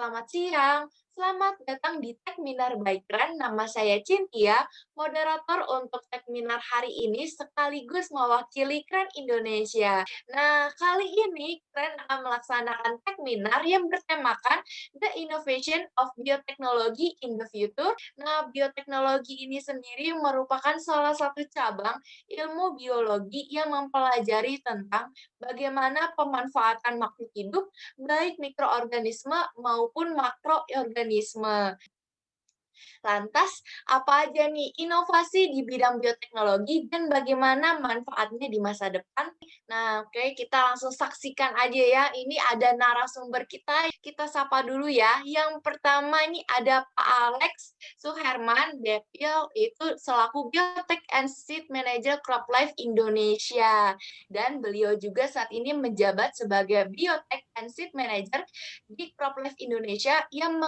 Selamat siang, selamat datang di Techminar by Keren. Nama saya Cynthia, moderator untuk Techminar hari ini sekaligus mewakili Keren Indonesia. Nah, kali ini Keren akan melaksanakan Techminar yang bertemakan The Innovation of Biotechnology in the Future. Nah, bioteknologi ini sendiri merupakan salah satu cabang ilmu biologi yang mempelajari tentang bagaimana pemanfaatan makhluk hidup baik mikroorganisme maupun makroorganisme. Lantas, apa aja nih inovasi di bidang bioteknologi dan bagaimana manfaatnya di masa depan? Nah, oke, kita langsung saksikan aja ya. Ini ada narasumber kita sapa dulu ya. Yang pertama ini ada Pak Alex Suherman Depil, itu selaku Biotek and Seed Manager CropLife Indonesia. Dan beliau juga saat ini menjabat sebagai Biotek and Seed Manager di CropLife Indonesia yang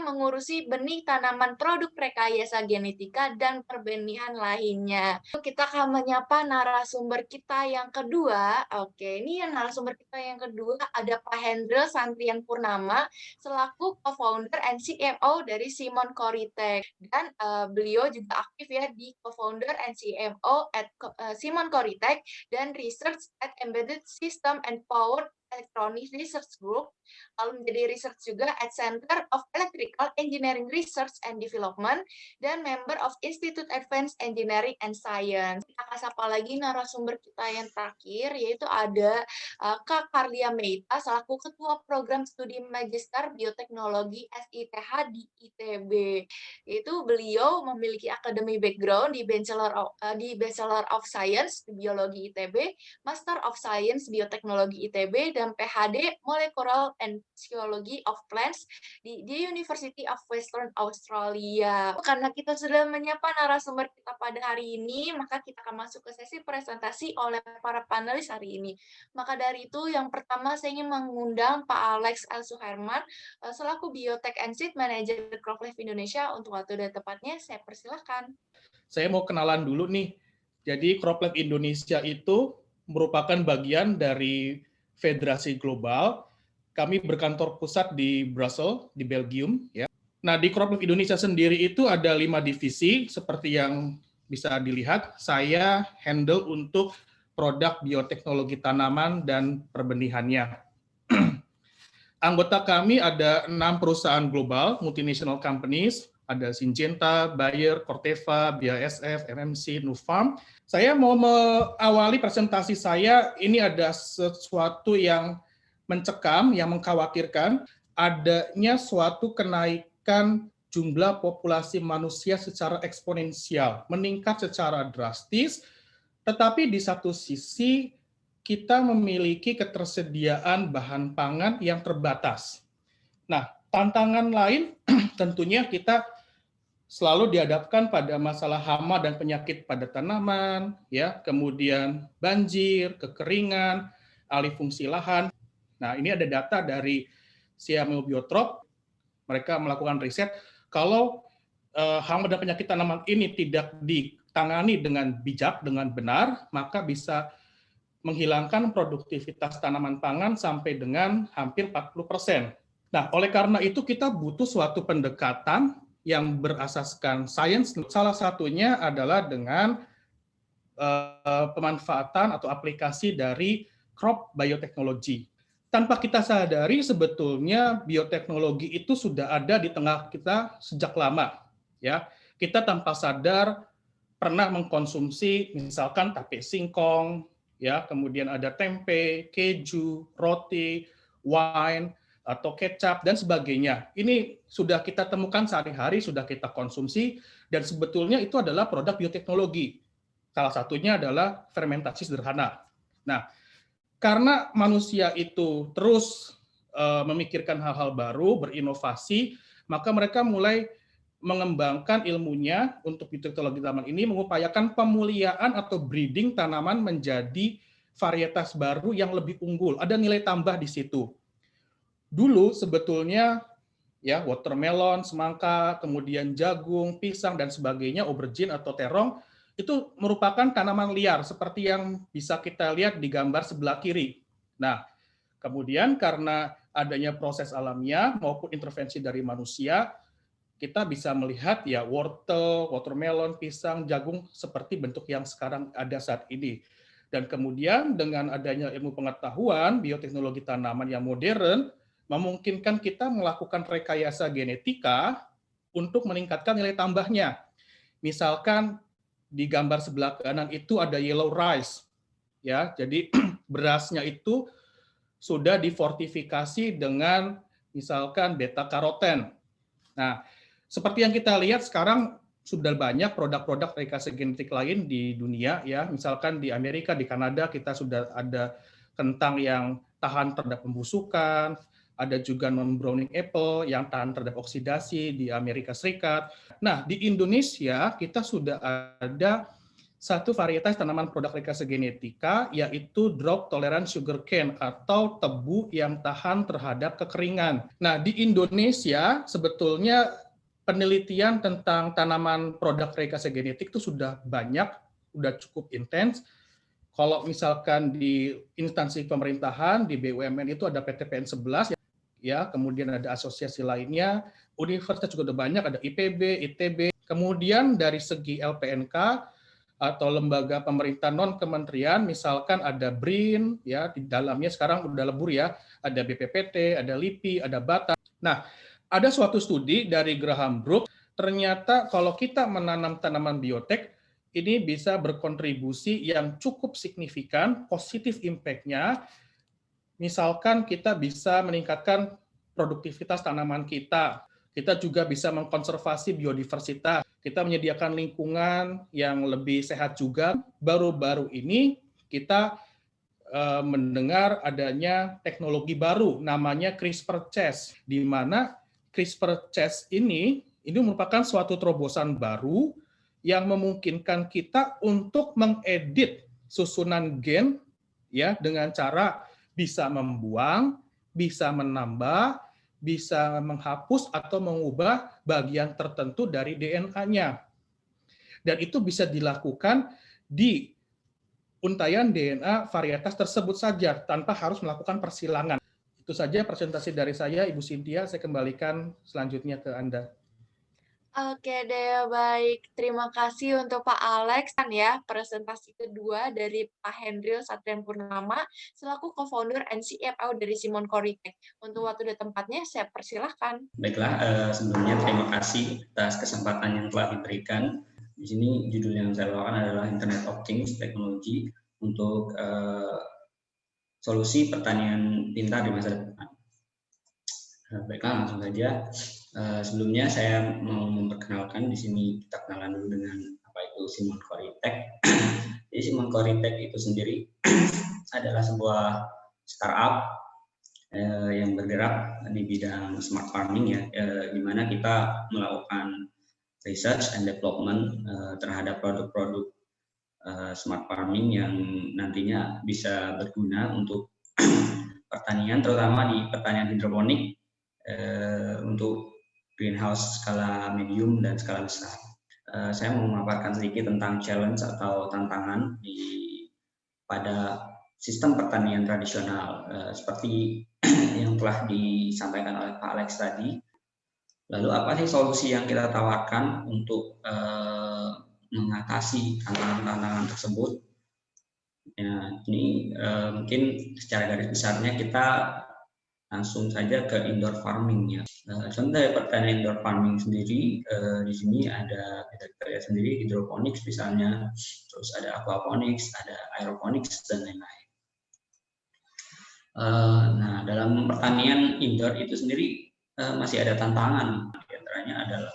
mengurusi benih tanaman produk rekayasa genetika dan perbenihan lainnya. Kita akan menyapa narasumber kita yang kedua. Oke, ini yang narasumber kita yang kedua ada Pak Hendra Santrian Purnama selaku co-founder and CMO dari Simon Coritek, dan beliau juga aktif ya di co-founder and CMO at Simon Coritek dan Research at Embedded System and Power Electronics Research Group, lalu menjadi research juga at Center of Electrical Engineering Research and Development, dan member of Institute Advanced Engineering and Science. Kita akan sapa lagi narasumber kita yang terakhir, yaitu ada Kak Karlia Meita, selaku Ketua Program Studi Magister Bioteknologi SITH di ITB. Itu beliau memiliki akademi background di Bachelor of Science di Biologi ITB, Master of Science Bioteknologi ITB, dan PhD Molecular and Physiology of Plants di University of Western Australia. Karena kita sudah menyapa narasumber kita pada hari ini, maka kita akan masuk ke sesi presentasi oleh para panelis hari ini. Maka dari itu, yang pertama saya ingin mengundang Pak Alex L. Suherman, selaku Biotech and Seed Manager CropLife Indonesia. Untuk waktu dan tepatnya, saya persilahkan. Saya mau kenalan dulu nih. Jadi CropLife Indonesia itu merupakan bagian dari Federasi Global. Kami berkantor pusat di Brussels, di Belgium. Ya. Nah, di CropLife Indonesia sendiri itu ada 5 divisi, seperti yang bisa dilihat. Saya handle untuk produk bioteknologi tanaman dan perbenihannya. Anggota kami ada 6 perusahaan global, multinational companies, ada Syngenta, Bayer, Corteva, BASF, MMC, Nufarm. Saya mau mengawali presentasi saya, ini ada sesuatu yang mencekam, yang mengkhawatirkan, adanya suatu kenaikan jumlah populasi manusia secara eksponensial, meningkat secara drastis, tetapi di satu sisi kita memiliki ketersediaan bahan pangan yang terbatas. Nah, tantangan lain tentunya kita selalu dihadapkan pada masalah hama dan penyakit pada tanaman, ya, kemudian banjir, kekeringan, alih fungsi lahan. Nah, ini ada data dari CMO Biotrop, mereka melakukan riset, kalau hama dan penyakit tanaman ini tidak ditangani dengan bijak, dengan benar, maka bisa menghilangkan produktivitas tanaman pangan sampai dengan hampir 40%. Nah, oleh karena itu kita butuh suatu pendekatan yang berasaskan sains. Salah satunya adalah dengan pemanfaatan atau aplikasi dari crop biotechnology. Tanpa kita sadari, sebetulnya bioteknologi itu sudah ada di tengah kita sejak lama. Ya, kita tanpa sadar pernah mengkonsumsi misalkan tape singkong, ya, kemudian ada tempe, keju, roti, wine, atau kecap, dan sebagainya. Ini sudah kita temukan sehari-hari, sudah kita konsumsi, dan sebetulnya itu adalah produk bioteknologi. Salah satunya adalah fermentasi sederhana. Nah, karena manusia itu terus memikirkan hal-hal baru, berinovasi, maka mereka mulai mengembangkan ilmunya untuk bioteknologi tanaman ini, mengupayakan pemuliaan atau breeding tanaman menjadi varietas baru yang lebih unggul. Ada nilai tambah di situ. Dulu sebetulnya ya watermelon, semangka, kemudian jagung, pisang dan sebagainya, aubergine atau terong itu merupakan tanaman liar seperti yang bisa kita lihat di gambar sebelah kiri. Nah, Kemudian karena adanya proses alamiah maupun intervensi dari manusia, kita bisa melihat ya wortel, watermelon, pisang, jagung seperti bentuk yang sekarang ada saat ini. Dan kemudian dengan adanya ilmu pengetahuan, bioteknologi tanaman yang modern, memungkinkan kita melakukan rekayasa genetika untuk meningkatkan nilai tambahnya. Misalkan di gambar sebelah kanan itu ada yellow rice, ya. Jadi berasnya itu sudah difortifikasi dengan misalkan beta karoten. Nah, seperti yang kita lihat sekarang sudah banyak produk-produk rekayasa genetik lain di dunia ya. Misalkan di Amerika, di Kanada kita sudah ada kentang yang tahan terhadap pembusukan, ada juga non-browning apple yang tahan terhadap oksidasi di Amerika Serikat. Nah, di Indonesia kita sudah ada satu varietas tanaman produk rekayasa genetika, yaitu drought tolerant sugarcane atau tebu yang tahan terhadap kekeringan. Nah, di Indonesia sebetulnya penelitian tentang tanaman produk rekayasa genetik itu sudah banyak, sudah cukup intens. Kalau misalkan di instansi pemerintahan, di BUMN itu ada PTPN 11, ya, kemudian ada asosiasi lainnya, universitas juga udah banyak, ada IPB, ITB. Kemudian dari segi LPNK, atau lembaga pemerintah non kementerian, misalkan ada BRIN, ya di dalamnya sekarang udah lebur ya, ada BPPT, ada LIPI, ada BATA. Nah, ada suatu studi dari Graham Brooks, ternyata kalau kita menanam tanaman biotek, ini bisa berkontribusi yang cukup signifikan, positif impact-nya. Misalkan kita bisa meningkatkan produktivitas tanaman kita juga bisa mengkonservasi biodiversitas, kita menyediakan lingkungan yang lebih sehat juga. Baru-baru ini kita mendengar adanya teknologi baru namanya CRISPR-Cas, di mana CRISPR-Cas ini merupakan suatu terobosan baru yang memungkinkan kita untuk mengedit susunan gen ya dengan cara bisa membuang, bisa menambah, bisa menghapus atau mengubah bagian tertentu dari DNA-nya. Dan itu bisa dilakukan di untaian DNA varietas tersebut saja tanpa harus melakukan persilangan. Itu saja presentasi dari saya, Ibu Cynthia. Saya kembalikan selanjutnya ke Anda. Oke deh, baik. Terima kasih untuk Pak Alex ya, presentasi kedua dari Pak Hendril Satrian Purnama selaku co-founder and CFO dari Simon Coritek. Untuk waktu dan tempatnya saya persilahkan. Baiklah, sebelumnya terima kasih atas kesempatan yang telah diberikan. Di sini judul yang saya bawakan adalah Internet of Things Teknologi untuk solusi pertanian pintar di masa depan. Baiklah, langsung saja. Sebelumnya saya mau memperkenalkan, di sini kita kenalan dulu dengan apa itu Simon Coritek. Jadi Simon Coritek itu sendiri adalah sebuah startup yang bergerak di bidang smart farming ya, di mana kita melakukan research and development terhadap produk-produk smart farming yang nantinya bisa berguna untuk pertanian, terutama di pertanian hidroponik untuk greenhouse skala medium dan skala besar. Saya mau memaparkan sedikit tentang challenge atau tantangan pada sistem pertanian tradisional seperti yang telah disampaikan oleh Pak Alex tadi. Lalu apa sih solusi yang kita tawarkan untuk mengatasi tantangan-tantangan tersebut? Ya, ini mungkin secara garis besarnya kita langsung saja ke indoor farming ya. Contoh dari pertanian indoor farming sendiri, di sini ada kita lihat sendiri hidroponics misalnya, terus ada aquaponics, ada aeroponics dan lain-lain. Nah, dalam pertanian indoor itu sendiri masih ada tantangan. Di antaranya adalah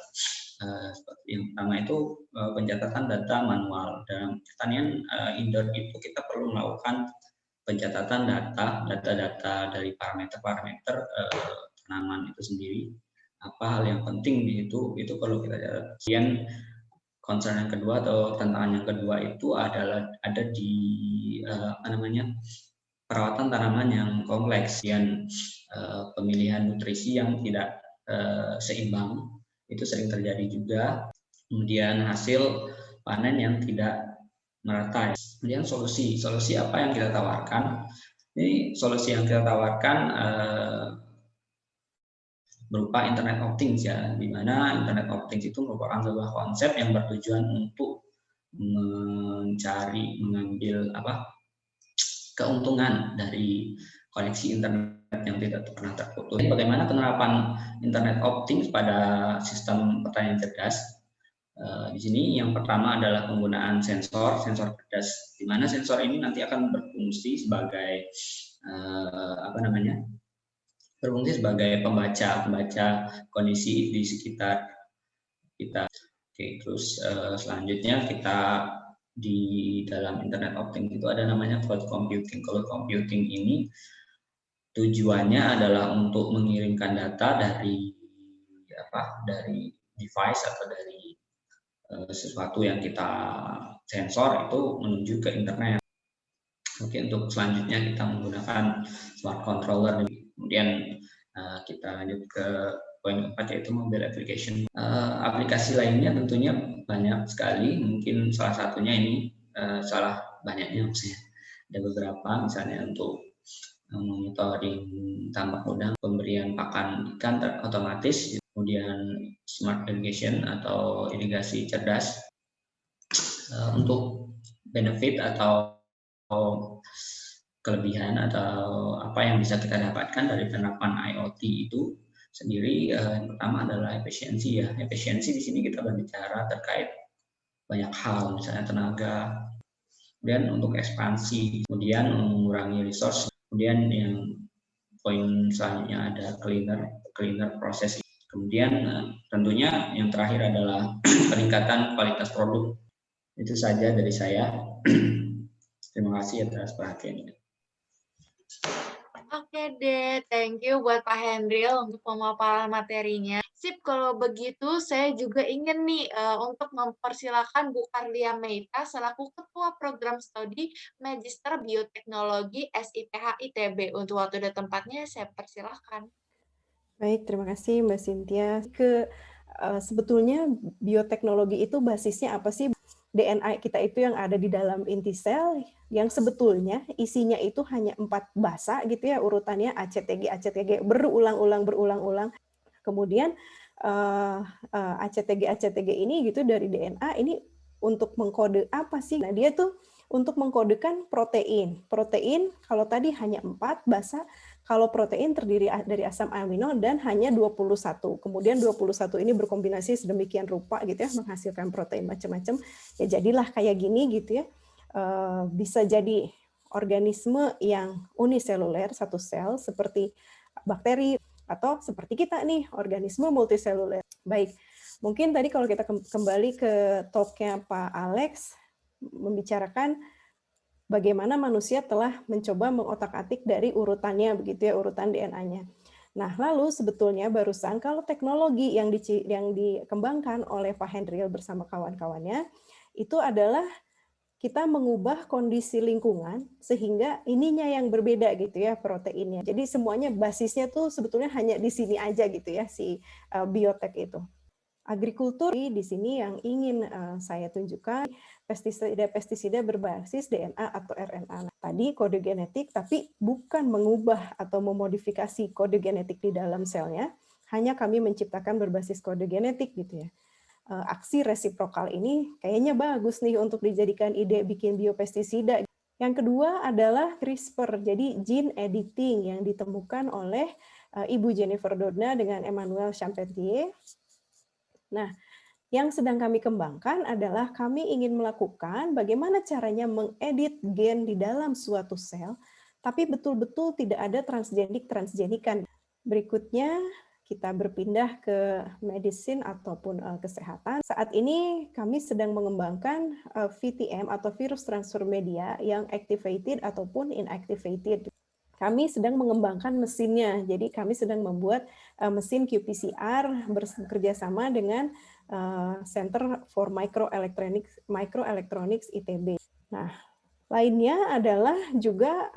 seperti yang pertama itu pencatatan data manual. Dalam pertanian indoor itu kita perlu melakukan pencatatan data dari parameter-parameter tanaman itu sendiri. Apa hal yang penting di itu perlu kita catat. Kemudian concern yang kedua atau tantangan yang kedua itu adalah ada di perawatan tanaman yang kompleks, dan pemilihan nutrisi yang tidak seimbang itu sering terjadi juga. Kemudian hasil panen yang tidak merata. Kemudian solusi apa yang kita tawarkan? Ini solusi yang kita tawarkan berupa Internet of Things ya, di mana Internet of Things itu merupakan sebuah konsep yang bertujuan untuk mengambil keuntungan dari koneksi internet yang tidak pernah terputus. Bagaimana penerapan Internet of Things pada sistem pertanian cerdas? Di sini yang pertama adalah penggunaan sensor cerdas, di mana sensor ini nanti akan berfungsi sebagai pembaca kondisi di sekitar kita. Oke, terus selanjutnya kita di dalam Internet of Things itu ada namanya cloud computing. Cloud computing ini tujuannya adalah untuk mengirimkan data dari device atau dari sesuatu yang kita sensor itu menuju ke internet. Oke, untuk selanjutnya kita menggunakan smart controller. Kemudian kita lanjut ke poin keempat, yaitu mobile application. Aplikasi lainnya tentunya banyak sekali. Mungkin salah satunya ini banyaknya maksudnya. Ada beberapa, misalnya untuk monitoring tambak udang, pemberian pakan ikan otomatis, kemudian smart irrigation atau irigasi cerdas. Untuk benefit atau kelebihan atau apa yang bisa kita dapatkan dari penerapan IoT itu sendiri, yang pertama adalah efisiensi ya. Efisiensi di sini kita berbicara terkait banyak hal, misalnya tenaga, kemudian untuk ekspansi, kemudian mengurangi resource, kemudian yang poin selanjutnya ada cleaner proses. Kemudian tentunya yang terakhir adalah peningkatan kualitas produk. Itu saja dari saya. Terima kasih atas perhatiannya. Oke deh, thank you buat Pak Hendril untuk pemaparan materinya. Sip, kalau begitu saya juga ingin nih untuk mempersilakan Bu Karlia Meita selaku Ketua Program Studi Magister Bioteknologi SIPH ITB. Untuk waktu dan tempatnya saya persilahkan. Baik, terima kasih Mbak Cynthia. Sebetulnya bioteknologi itu basisnya apa sih? DNA kita itu yang ada di dalam inti sel, yang sebetulnya isinya itu hanya 4 basa gitu ya, urutannya ACTG berulang-ulang. Kemudian ACTG ini gitu dari DNA ini untuk mengkode apa sih? Nah, dia tuh untuk mengkodekan protein. Protein kalau tadi hanya 4 basa, kalau protein terdiri dari asam amino dan hanya 21. Kemudian 21 ini berkombinasi sedemikian rupa gitu ya, menghasilkan protein macam-macam. Ya jadilah kayak gini gitu ya. Bisa jadi organisme yang uniseluler, satu sel, seperti bakteri, atau seperti kita nih, organisme multiseluler. Baik, mungkin tadi kalau kita kembali ke talk-nya Pak Alex, membicarakan bagaimana manusia telah mencoba mengotak-atik dari urutannya, begitu ya, urutan DNA-nya. Nah, lalu sebetulnya barusan kalau teknologi yang dikembangkan oleh Pak Hendril bersama kawan-kawannya, itu adalah kita mengubah kondisi lingkungan sehingga ininya yang berbeda gitu ya, proteinnya. Jadi semuanya basisnya tuh sebetulnya hanya di sini aja gitu ya, si biotek itu. Agrikultur di sini yang ingin saya tunjukkan, pestisida berbasis DNA atau RNA. Tadi kode genetik, tapi bukan mengubah atau memodifikasi kode genetik di dalam selnya, hanya kami menciptakan berbasis kode genetik gitu ya. Aksi resiprokal ini kayaknya bagus nih untuk dijadikan ide bikin biopestisida. Yang kedua adalah CRISPR, jadi gene editing yang ditemukan oleh Ibu Jennifer Doudna dengan Emmanuel Charpentier. Nah, yang sedang kami kembangkan adalah kami ingin melakukan bagaimana caranya mengedit gen di dalam suatu sel, tapi betul-betul tidak ada transgenikan. Berikutnya, kita berpindah ke medicine ataupun kesehatan. Saat ini kami sedang mengembangkan VTM atau virus transfer media yang activated ataupun inactivated. Kami sedang mengembangkan mesinnya, jadi kami sedang membuat mesin qPCR bekerja sama dengan Center for Microelectronics ITB. Nah, lainnya adalah juga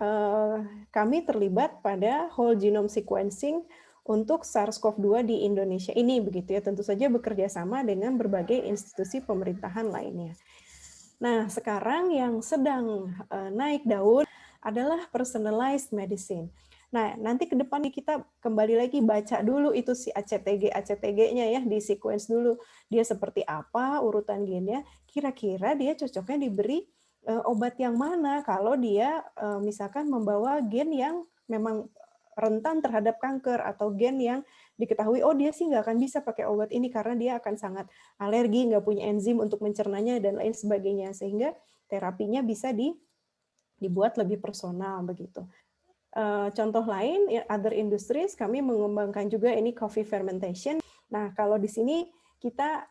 kami terlibat pada whole genome sequencing untuk SARS-CoV-2 di Indonesia ini, begitu ya, tentu saja bekerja sama dengan berbagai institusi pemerintahan lainnya. Nah, sekarang yang sedang naik daun adalah personalized medicine. Nah, nanti ke depan kita kembali lagi baca dulu itu si ACTG-nya ya, di sequence dulu. Dia seperti apa, urutan gennya, kira-kira dia cocoknya diberi obat yang mana kalau dia misalkan membawa gen yang memang rentan terhadap kanker atau gen yang diketahui, oh dia sih nggak akan bisa pakai obat ini karena dia akan sangat alergi, nggak punya enzim untuk mencernanya, dan lain sebagainya. Sehingga terapinya bisa dibuat lebih personal begitu. Contoh lain, other industries, kami mengembangkan juga ini coffee fermentation. Nah, kalau di sini kita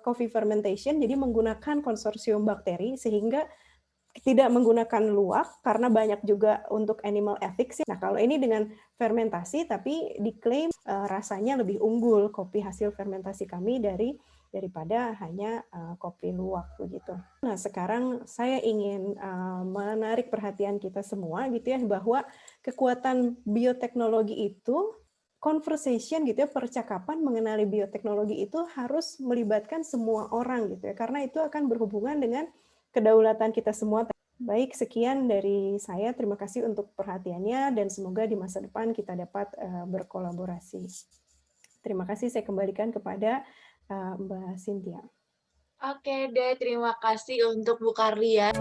coffee fermentation, jadi menggunakan konsorsium bakteri sehingga tidak menggunakan luwak karena banyak juga untuk animal ethics. Nah, kalau ini dengan fermentasi tapi diklaim rasanya lebih unggul kopi hasil fermentasi kami daripada hanya kopi luwak begitu. Nah, sekarang saya ingin menarik perhatian kita semua gitu ya, bahwa kekuatan bioteknologi itu conversation gitu ya, percakapan mengenali bioteknologi itu harus melibatkan semua orang gitu ya, karena itu akan berhubungan dengan kedaulatan kita semua. Baik, sekian dari saya. Terima kasih untuk perhatiannya dan semoga di masa depan kita dapat berkolaborasi. Terima kasih, saya kembalikan kepada Mbak Cynthia. Oke deh, terima kasih untuk Bu Karlia.